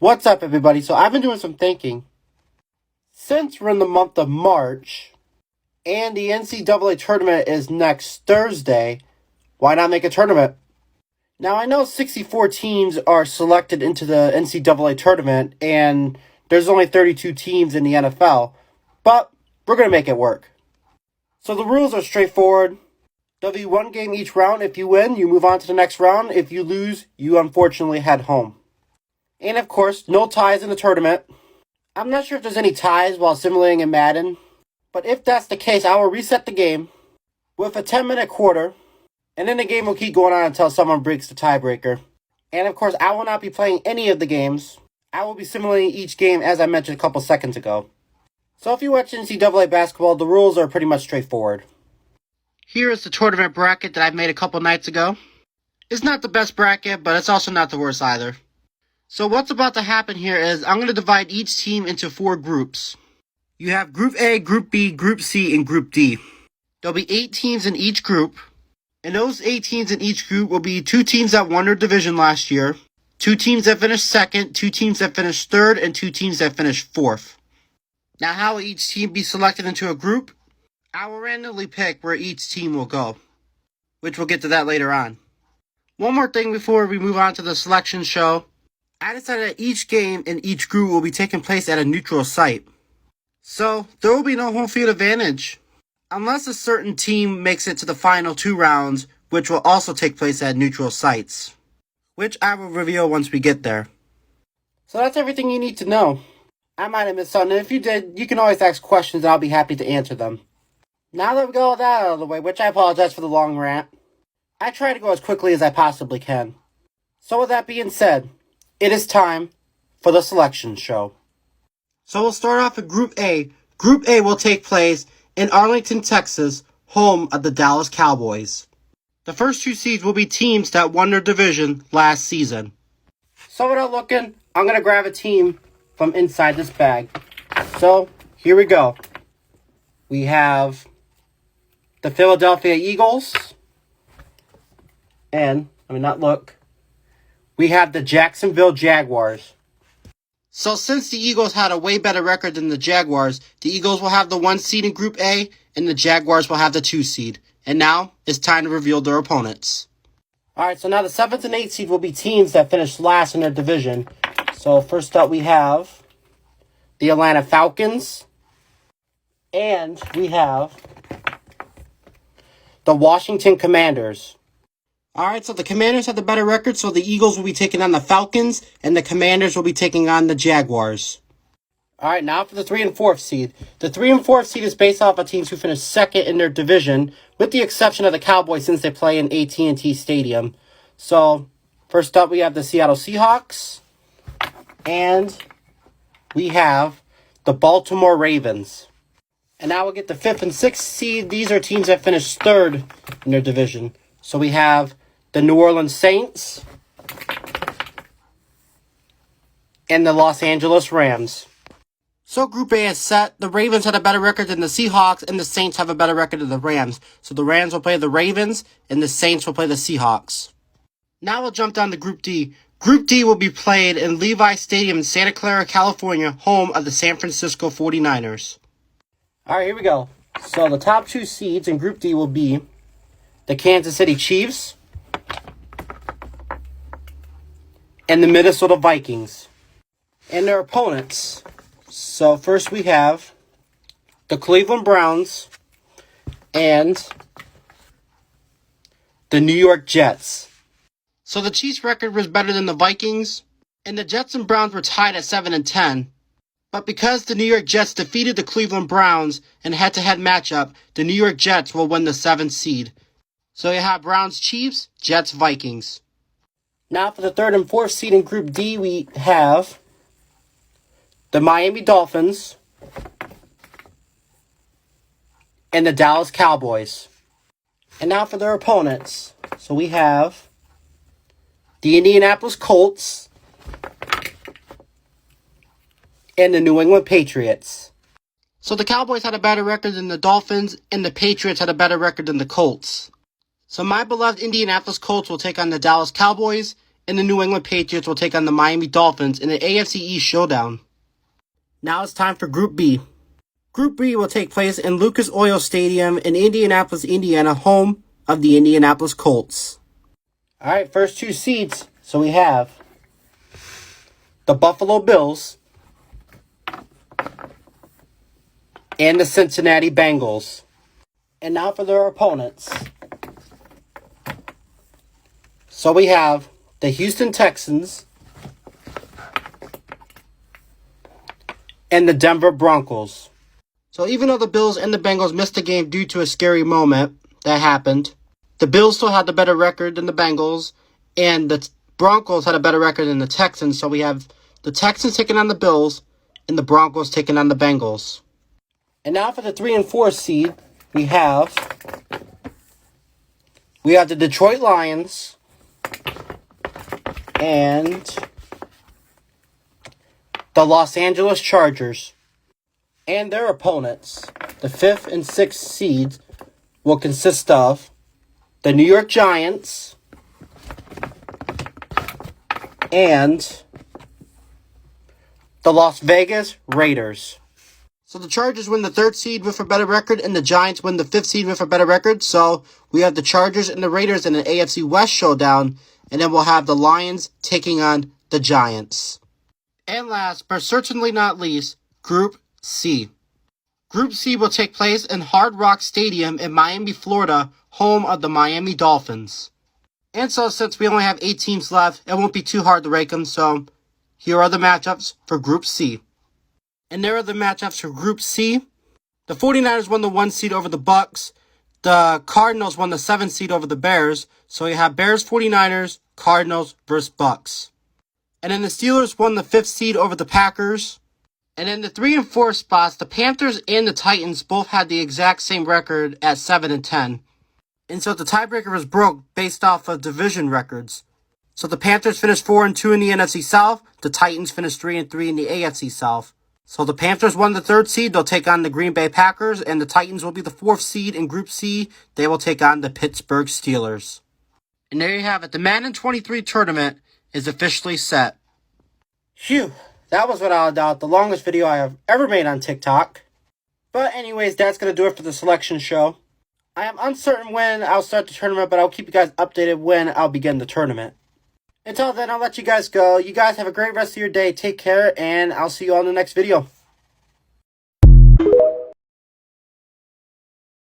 What's up, everybody? So I've been doing some thinking. Since we're in the month of March, and the NCAA tournament is next Thursday, why not make a tournament? Now, I know 64 teams are selected into the NCAA tournament, and there's only 32 teams in the NFL, but we're going to make it work. So the rules are straightforward. There'll be one game each round. If you win, you move on to the next round. If you lose, you unfortunately head home. And of course, no ties in the tournament. I'm not sure if there's any ties while simulating in Madden, but if that's the case, I will reset the game with a 10-minute quarter, and then the game will keep going on until someone breaks the tiebreaker. And of course, I will not be playing any of the games. I will be simulating each game as I mentioned a couple seconds ago. So if you watch NCAA basketball, the rules are pretty much straightforward. Here is the tournament bracket that I made a couple nights ago. It's not the best bracket, but it's also not the worst either. So what's about to happen here is I'm going to divide each team into 4 groups. You have Group A, Group B, Group C, and Group D. There'll be 8 teams in each group, and those 8 teams in each group will be 2 teams that won their division last year, 2 teams that finished second, 2 teams that finished third, and 2 teams that finished fourth. Now, how will each team be selected into a group? I will randomly pick where each team will go, which we'll get to that later on. One more thing before we move on to the selection show. I decided that each game in each group will be taking place at a neutral site. So, there will be no home field advantage, unless a certain team makes it to the final 2 rounds, which will also take place at neutral sites, which I will reveal once we get there. So that's everything you need to know. I might have missed something, and if you did, you can always ask questions and I'll be happy to answer them. Now that we got all that out of the way, which I apologize for the long rant, I try to go as quickly as I possibly can. So with that being said, it is time for the selection show. So we'll start off with Group A. Group A will take place in Arlington, Texas, home of the Dallas Cowboys. The first 2 seeds will be teams that won their division last season. So without looking, I'm going to grab a team from inside this bag. So here we go. We have the Philadelphia Eagles. And, we have the Jacksonville Jaguars. So since the Eagles had a way better record than the Jaguars, the Eagles will have the 1 seed in Group A, and the Jaguars will have the 2 seed. And now, it's time to reveal their opponents. Alright, so now the 7th and 8th seed will be teams that finished last in their division. So first up we have the Atlanta Falcons, and we have the Washington Commanders. Alright, so the Commanders have the better record, so the Eagles will be taking on the Falcons, and the Commanders will be taking on the Jaguars. Alright, now for the 3 and 4th seed. The 3 and 4th seed is based off of teams who finished second in their division, with the exception of the Cowboys since they play in AT&T Stadium. So, first up we have the Seattle Seahawks, and we have the Baltimore Ravens. And now we'll get the 5th and 6th seed. These are teams that finished third in their division. So we have the New Orleans Saints and the Los Angeles Rams. So Group A is set. The Ravens had a better record than the Seahawks, and the Saints have a better record than the Rams. So the Rams will play the Ravens, and the Saints will play the Seahawks. Now we'll jump down to Group D. Group D will be played in Levi Stadium in Santa Clara, California, home of the San Francisco 49ers. Alright, here we go. So the top 2 seeds in Group D will be the Kansas City Chiefs and the Minnesota Vikings. And their opponents. So first we have the Cleveland Browns and the New York Jets. So the Chiefs' record was better than the Vikings, and the Jets and Browns were tied at 7 and 10. But because the New York Jets defeated the Cleveland Browns in a head-to-head matchup, the New York Jets will win the 7th seed. So you have Browns, Chiefs, Jets, Vikings. Now for the 3rd and 4th seed in Group D, we have the Miami Dolphins and the Dallas Cowboys. And now for their opponents. So we have the Indianapolis Colts and the New England Patriots. So the Cowboys had a better record than the Dolphins, and the Patriots had a better record than the Colts. So my beloved Indianapolis Colts will take on the Dallas Cowboys, and the New England Patriots will take on the Miami Dolphins in the AFC East showdown. Now it's time for Group B. Group B will take place in Lucas Oil Stadium in Indianapolis, Indiana, home of the Indianapolis Colts. Alright, first two seeds. So we have the Buffalo Bills and the Cincinnati Bengals. And now for their opponents. So we have the Houston Texans and the Denver Broncos. So even though the Bills and the Bengals missed the game due to a scary moment that happened, the Bills still had the better record than the Bengals, and the Broncos had a better record than the Texans. So we have the Texans taking on the Bills and the Broncos taking on the Bengals. And now for the 3 and 4 seed, we have the Detroit Lions and the Los Angeles Chargers. And their opponents, the 5th and 6th seeds, will consist of the New York Giants and the Las Vegas Raiders. So the Chargers win the 3rd seed with a better record, and the Giants win the 5th seed with a better record. So we have the Chargers and the Raiders in an AFC West showdown, and then we'll have the Lions taking on the Giants. And last, but certainly not least, Group C. Group C will take place in Hard Rock Stadium in Miami, Florida, home of the Miami Dolphins. And so since we only have 8 teams left, it won't be too hard to rank them, so here are the matchups for Group C. And there are the matchups for Group C. The 49ers won the 1 seed over the Bucks. The Cardinals won the 7 seed over the Bears. So you have Bears, 49ers, Cardinals versus Bucks. And then the Steelers won the 5th seed over the Packers. And in the 3 and 4 spots, the Panthers and the Titans both had the exact same record at 7 and 10. And so the tiebreaker was broke based off of division records. So the Panthers finished 4 and 2 in the NFC South. The Titans finished 3 and 3 in the AFC South. So the Panthers won the 3rd seed. They'll take on the Green Bay Packers. And the Titans will be the 4th seed in Group C. They will take on the Pittsburgh Steelers. And there you have it. The Madden 23 tournament is officially set. Phew. That was without a doubt the longest video I have ever made on TikTok. But anyways, that's going to do it for the selection show. I am uncertain when I'll start the tournament, but I'll keep you guys updated when I'll begin the tournament. Until then, I'll let you guys go. You guys have a great rest of your day. Take care, and I'll see you all in the next video.